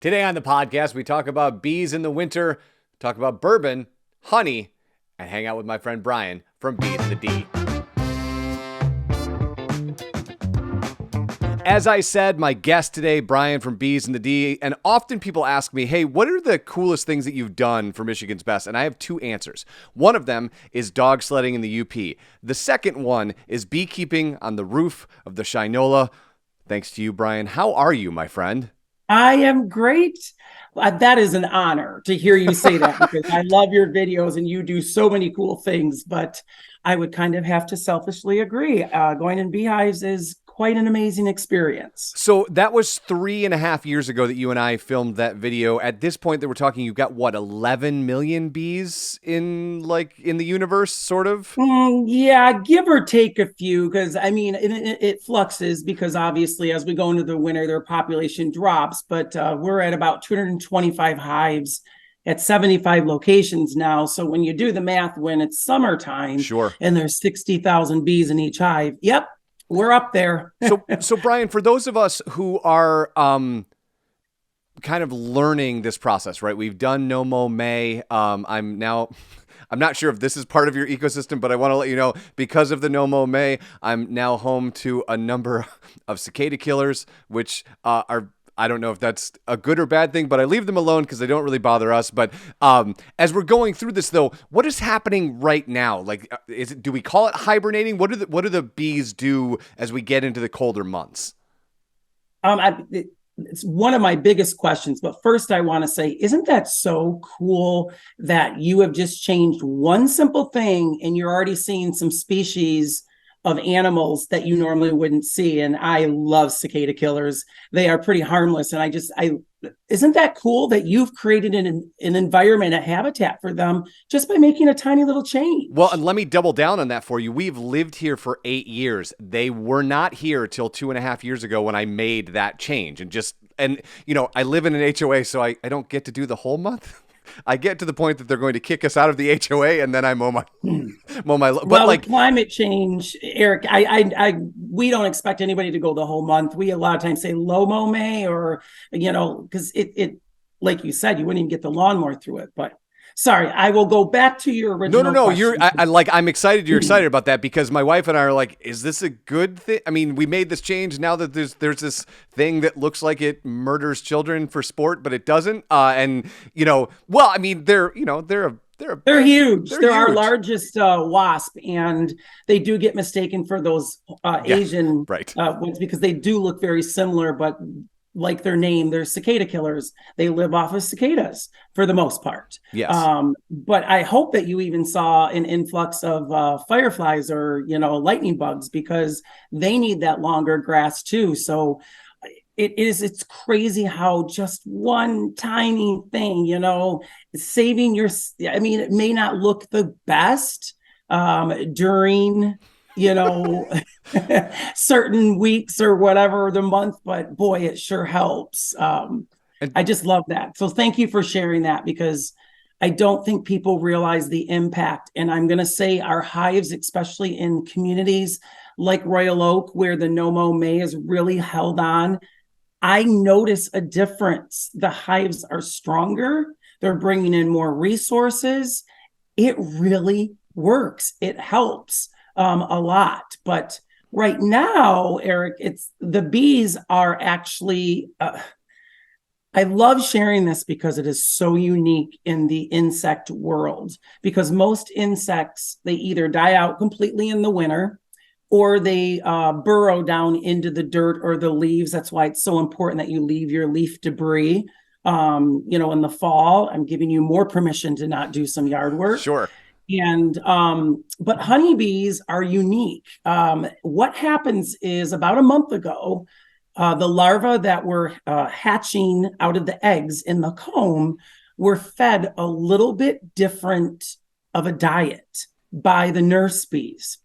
Today on the podcast, we talk about bees in the winter, talk about bourbon, honey, and hang out with my friend Brian from Bees in the D. As I said, my guest today, Brian from Bees in the D, and often people ask me, hey, what are the coolest things that you've done for Michigan's Best? And I have two answers. One of them is dog sledding in the UP. The second one is beekeeping on the roof of the Shinola. Thanks to you, Brian. How are you, my friend? I am great. That is an honor to hear you say that because I love your videos and you do so many cool things. But I would kind of have to selfishly agree. Going in beehives is quite an amazing experience. So that was 3.5 years ago that you and I filmed that video. At this point that we're talking, you've got what, 11 million bees in the universe, sort of? Yeah, give or take a few, because I mean, it fluxes because obviously as we go into the winter, their population drops, but we're at about 225 hives at 75 locations now. So when you do the math, when it's summertime, sure, and there's 60,000 bees in each hive, yep, we're up there. So Brian, for those of us who are kind of learning this process, right? We've done No Mo May. I'm not sure if this is part of your ecosystem, but I want to let you know, because of the No Mo May, I'm now home to a number of cicada killers, which are, I don't know if that's a good or bad thing, but I leave them alone because they don't really bother us. But as we're going through this, though, what is happening right now? Like, do we call it hibernating? What do the bees do as we get into the colder months? It's one of my biggest questions, but first I want to say, isn't that so cool that you have just changed one simple thing and you're already seeing some species of animals that you normally wouldn't see? And I love cicada killers. They are pretty harmless. And isn't that cool that you've created an environment, a habitat for them just by making a tiny little change? Well, and let me double down on that for you. We've lived here for 8 years. They were not here till 2.5 years ago when I made that change. And I live in an HOA, so I don't get to do the whole month. I get to the point that they're going to kick us out of the HOA, and then I mow my. But with climate change, Eric, we don't expect anybody to go the whole month. We a lot of times say low mow May, or because it like you said, you wouldn't even get the lawnmower through it. But sorry, I will go back to your original. No. I'm excited. You're excited about that because my wife and I are like, is this a good thing? I mean, we made this change now that there's this thing that looks like it murders children for sport, but it doesn't. They're huge. They're our largest wasp, and they do get mistaken for those Asian ones because they do look very similar, but like their name, they're cicada killers. They live off of cicadas for the most part. Yes. But I hope that you even saw an influx of fireflies or, lightning bugs, because they need that longer grass too. So it's crazy how just one tiny thing, saving it may not look the best during certain weeks or whatever the month, but boy, it sure helps. I just love that. So thank you for sharing that, because I don't think people realize the impact. And I'm going to say our hives, especially in communities like Royal Oak, where the No Mo May is really held on, I notice a difference. The hives are stronger. They're bringing in more resources. It really works. It helps a lot. But right now, Eric, the bees are actually, I love sharing this because it is so unique in the insect world, because most insects, they either die out completely in the winter or they burrow down into the dirt or the leaves. That's why it's so important that you leave your leaf debris. In the fall, I'm giving you more permission to not do some yard work. Sure. And but honeybees are unique. What happens is, about a month ago, the larvae that were hatching out of the eggs in the comb were fed a little bit different of a diet by the nurse bees.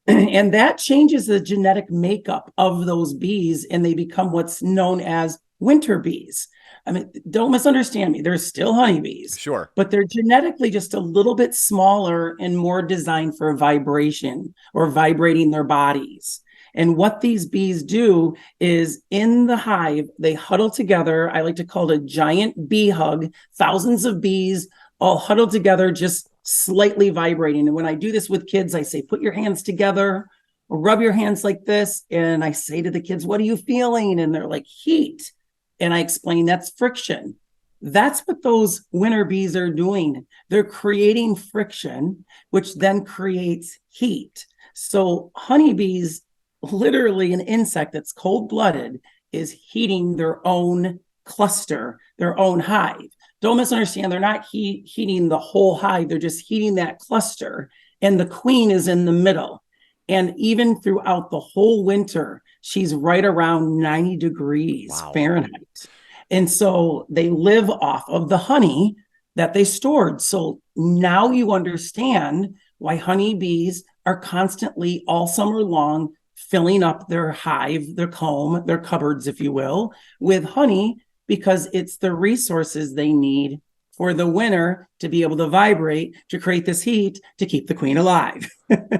And that changes the genetic makeup of those bees, and they become what's known as winter bees. I mean, don't misunderstand me. They're still honeybees. Sure. But they're genetically just a little bit smaller and more designed for vibration or vibrating their bodies. And what these bees do is in the hive, they huddle together. I like to call it a giant bee hug, thousands of bees all huddled together, just slightly vibrating. And when I do this with kids, I say, put your hands together, or rub your hands like this. And I say to the kids, what are you feeling? And they're like, heat. And I explain that's friction. That's what those winter bees are doing. They're creating friction, which then creates heat. So honeybees, literally an insect that's cold-blooded, is heating their own cluster, their own hive. Don't misunderstand. They're not heating the whole hive. They're just heating that cluster. And the queen is in the middle. And even throughout the whole winter, she's right around 90 degrees Fahrenheit. And so they live off of the honey that they stored. So now you understand why honeybees are constantly all summer long filling up their hive, their comb, their cupboards, if you will, with honey, because it's the resources they need for the winter to be able to vibrate, to create this heat, to keep the queen alive.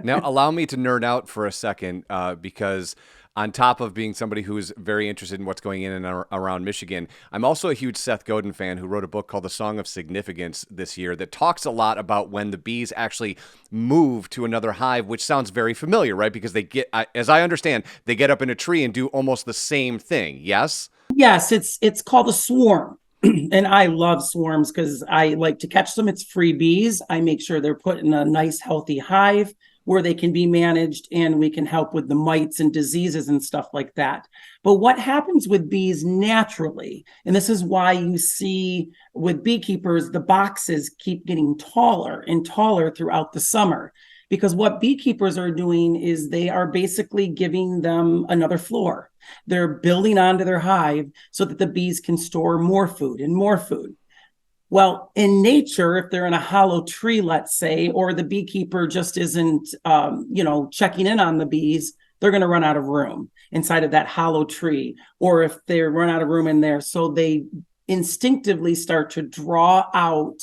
Now, allow me to nerd out for a second, because on top of being somebody who is very interested in what's going in and around Michigan, I'm also a huge Seth Godin fan who wrote a book called The Song of Significance this year that talks a lot about when the bees actually move to another hive, which sounds very familiar, right? Because they get, as I understand, they get up in a tree and do almost the same thing. Yes? Yes, it's called a swarm. And I love swarms because I like to catch them. It's free bees. I make sure they're put in a nice, healthy hive where they can be managed and we can help with the mites and diseases and stuff like that. But what happens with bees naturally, and this is why you see with beekeepers, the boxes keep getting taller and taller throughout the summer, because what beekeepers are doing is they are basically giving them another floor. They're building onto their hive so that the bees can store more food and more food. Well, in nature, if they're in a hollow tree, let's say, or the beekeeper just isn't, checking in on the bees, they're going to run out of room inside of that hollow tree, or if they run out of room in there. So they instinctively start to draw out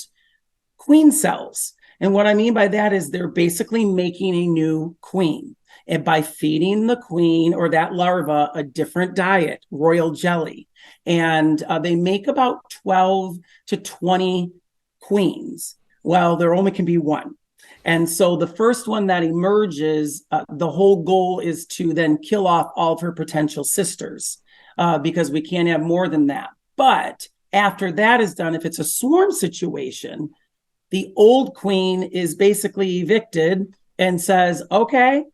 queen cells. And what I mean by that is they're basically making a new queen. And by feeding the queen or that larva a different diet, royal jelly, and they make about 12 to 20 queens. Well, there only can be one. And so the first one that emerges, the whole goal is to then kill off all of her potential sisters, because we can't have more than that. But after that is done, if it's a swarm situation, the old queen is basically evicted and says, okay,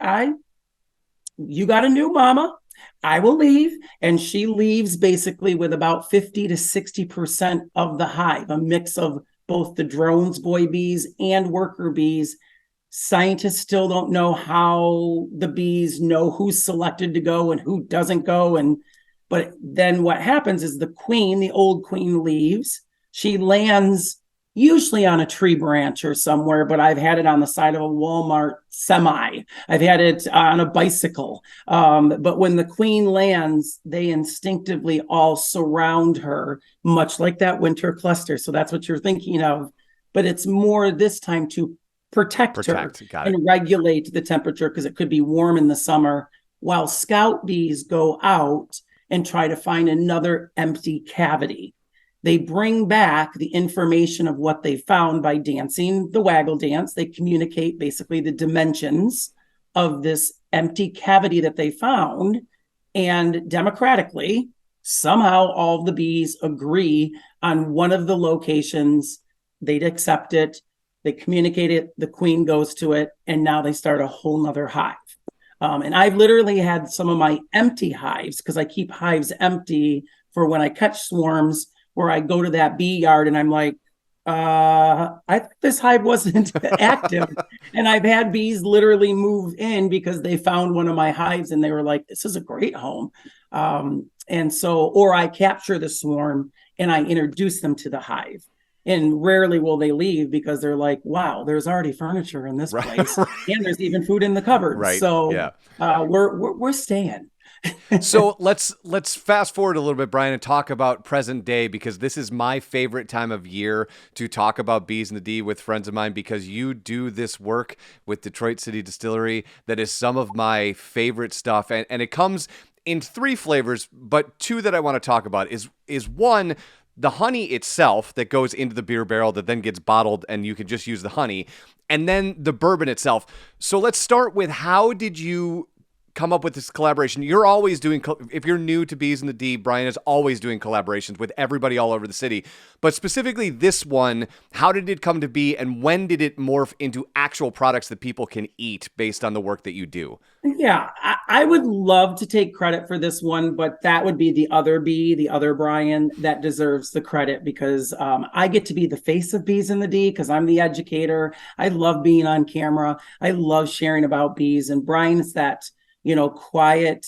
you got a new mama, I will leave. And she leaves basically with about 50 to 60% of the hive, a mix of both the drones, boy bees, and worker bees. Scientists still don't know how the bees know who's selected to go and who doesn't go. But then what happens is the queen, the old queen, leaves. She lands usually on a tree branch or somewhere, but I've had it on the side of a Walmart semi. I've had it on a bicycle. But when the queen lands, they instinctively all surround her, much like that winter cluster. So that's what you're thinking of. But it's more this time to protect her and regulate the temperature, because it could be warm in the summer, while scout bees go out and try to find another empty cavity. They bring back the information of what they found by dancing the waggle dance. They communicate basically the dimensions of this empty cavity that they found. And democratically, somehow all of the bees agree on one of the locations. They'd accept it. They communicate it. The queen goes to it. And now they start a whole nother hive. And I've literally had some of my empty hives, because I keep hives empty for when I catch swarms, where I go to that bee yard and I'm like, I think this hive wasn't active. And I've had bees literally move in because they found one of my hives and they were like, this is a great home. Or I capture the swarm and I introduce them to the hive. And rarely will they leave, because they're like, wow, there's already furniture in this place. And there's even food in the cupboard. Right. So yeah. We're staying. So let's fast forward a little bit, Brian, and talk about present day, because this is my favorite time of year to talk about Bees in the D with friends of mine, because you do this work with Detroit City Distillery that is some of my favorite stuff, and it comes in 3 flavors, but 2 that I want to talk about is one, the honey itself that goes into the beer barrel that then gets bottled and you can just use the honey, and then the bourbon itself. So let's start with, how did you come up with this collaboration? You're always doing, if you're new to Bees in the D, Brian is always doing collaborations with everybody all over the city. But specifically this one, how did it come to be, and when did it morph into actual products that people can eat based on the work that you do? Yeah, I would love to take credit for this one, but that would be the other bee, the other Brian, that deserves the credit, because I get to be the face of Bees in the D because I'm the educator. I love being on camera. I love sharing about bees. And Brian's that, quiet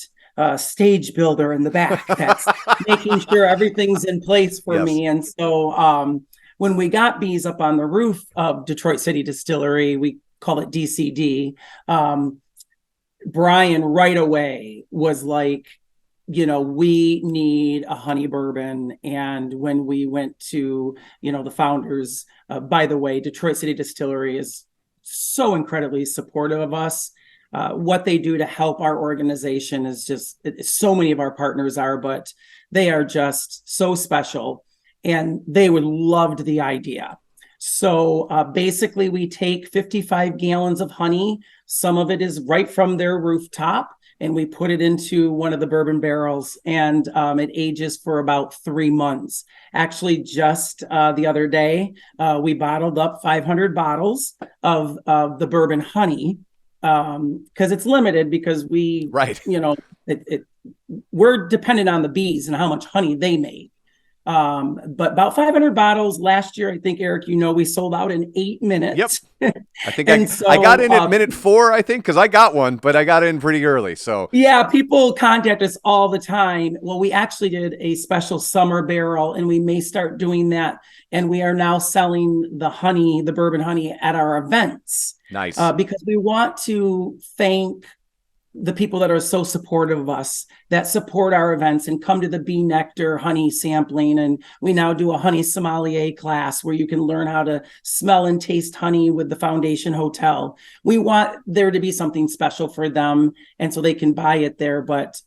stage builder in the back that's making sure everything's in place for me. And so when we got bees up on the roof of Detroit City Distillery, we call it DCD, Brian right away was like, we need a honey bourbon. And when we went to, the founders, by the way, Detroit City Distillery is so incredibly supportive of us. What they do to help our organization is just, so many of our partners are, but they are just so special, and they would loved the idea. So basically we take 55 gallons of honey. Some of it is right from their rooftop, and we put it into one of the bourbon barrels, and it ages for about 3 months. Actually, just the other day, we bottled up 500 bottles of the bourbon honey, because it's limited, because we, we're dependent on the bees and how much honey they make. But about 500 bottles last year, I think, Eric, we sold out in 8 minutes. Yep. I think I got in at minute 4, I think, because I got one, but I got in pretty early. So yeah, people contact us all the time. Well, we actually did a special summer barrel, and we may start doing that. And we are now selling the honey, the bourbon honey, at our events. Nice. Because we want to thank the people that are so supportive of us, that support our events and come to the bee nectar honey sampling. And we now do a honey sommelier class where you can learn how to smell and taste honey with the Foundation Hotel. We want there to be something special for them, and so they can buy it there. But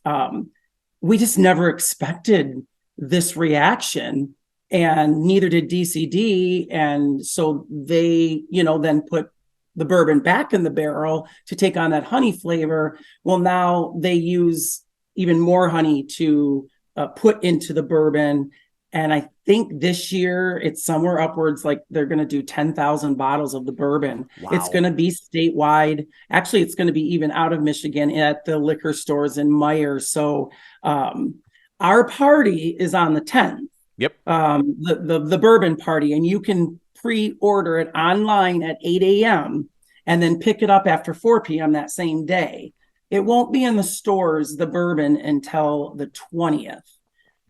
we just never expected this reaction, and neither did DCD. And so they, then put the bourbon back in the barrel to take on that honey flavor. Well, now they use even more honey to put into the bourbon. And I think this year it's somewhere upwards, like they're going to do 10,000 bottles of the bourbon. Wow. It's going to be statewide. Actually, it's going to be even out of Michigan at the liquor stores in Meyer. So our party is on the 10th. Yep. The bourbon party, and you can pre-order it online at 8 a.m. and then pick it up after 4 p.m. that same day. It won't be in the stores, the bourbon, until the 20th.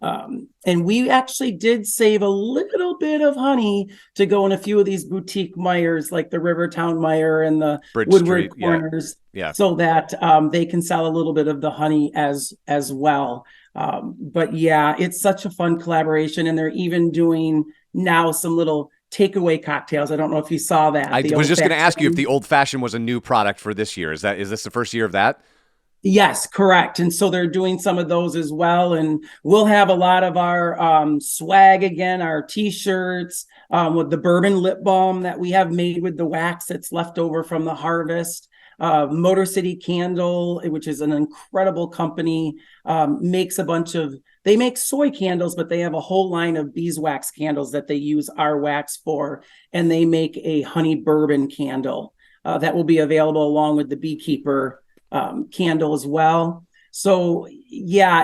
And we actually did save a little bit of honey to go in a few of these boutique Meyers, like the Rivertown Meyer and the Bridge Woodward Street, Corners, yeah. So that they can sell a little bit of the honey as well. But yeah, it's such a fun collaboration, and they're even doing now some little takeaway cocktails. I don't know if you saw that. I was just going to ask you if the Old Fashioned was a new product for this year. Is this the first year of that? Yes, correct. And so they're doing some of those as well. And we'll have a lot of our swag again, our T-shirts with the bourbon lip balm that we have made with the wax that's left over from the harvest. Motor City Candle, which is an incredible company, they make soy candles, but they have a whole line of beeswax candles that they use our wax for. And they make a honey bourbon candle that will be available along with the beekeeper candle as well. So yeah.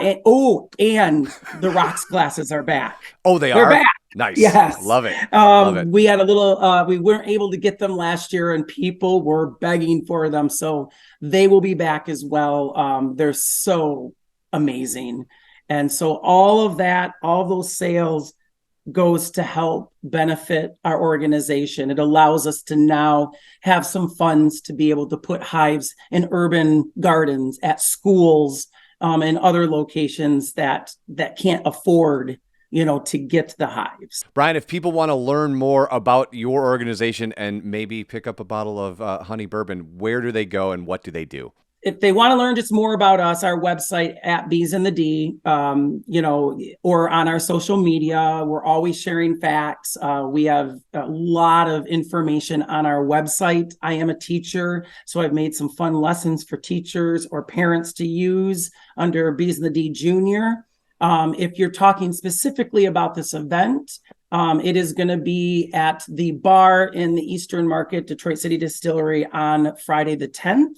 And the rocks glasses are back. Oh, they're back. Nice. Yes. Love it. Love it. We had a little, we weren't able to get them last year, and people were begging for them. So they will be back as well. They're so amazing. And so all of those sales goes to help benefit our organization. It allows us to now have some funds to be able to put hives in urban gardens, at schools, and other locations that can't afford, to get the hives. Brian, if people want to learn more about your organization and maybe pick up a bottle of honey bourbon, where do they go and what do they do? If they want to learn just more about us, our website at Bees in the D, or on our social media, we're always sharing facts. We have a lot of information on our website. I am a teacher, so I've made some fun lessons for teachers or parents to use under Bees in the D Junior. If you're talking specifically about this event, it is going to be at the bar in the Eastern Market, Detroit City Distillery, on Friday the 10th.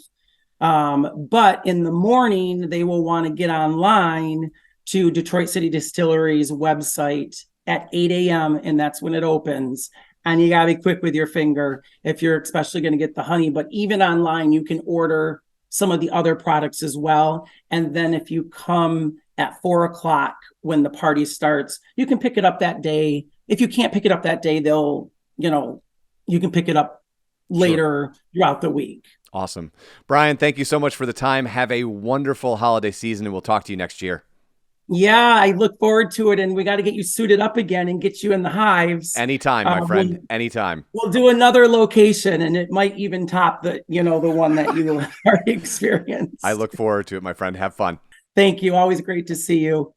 But in the morning, they will want to get online to Detroit City Distillery's website at 8 a.m. and that's when it opens. And you got to be quick with your finger if you're especially going to get the honey. But even online, you can order some of the other products as well. And then if you come at 4 o'clock when the party starts, you can pick it up that day. If you can't pick it up that day, you can pick it up later throughout the week. Awesome. Brian, thank you so much for the time. Have a wonderful holiday season, and we'll talk to you next year. Yeah, I look forward to it. And we got to get you suited up again and get you in the hives. Anytime, my friend. Anytime. We'll do another location, and it might even top the one that you already experienced. I look forward to it, my friend. Have fun. Thank you. Always great to see you.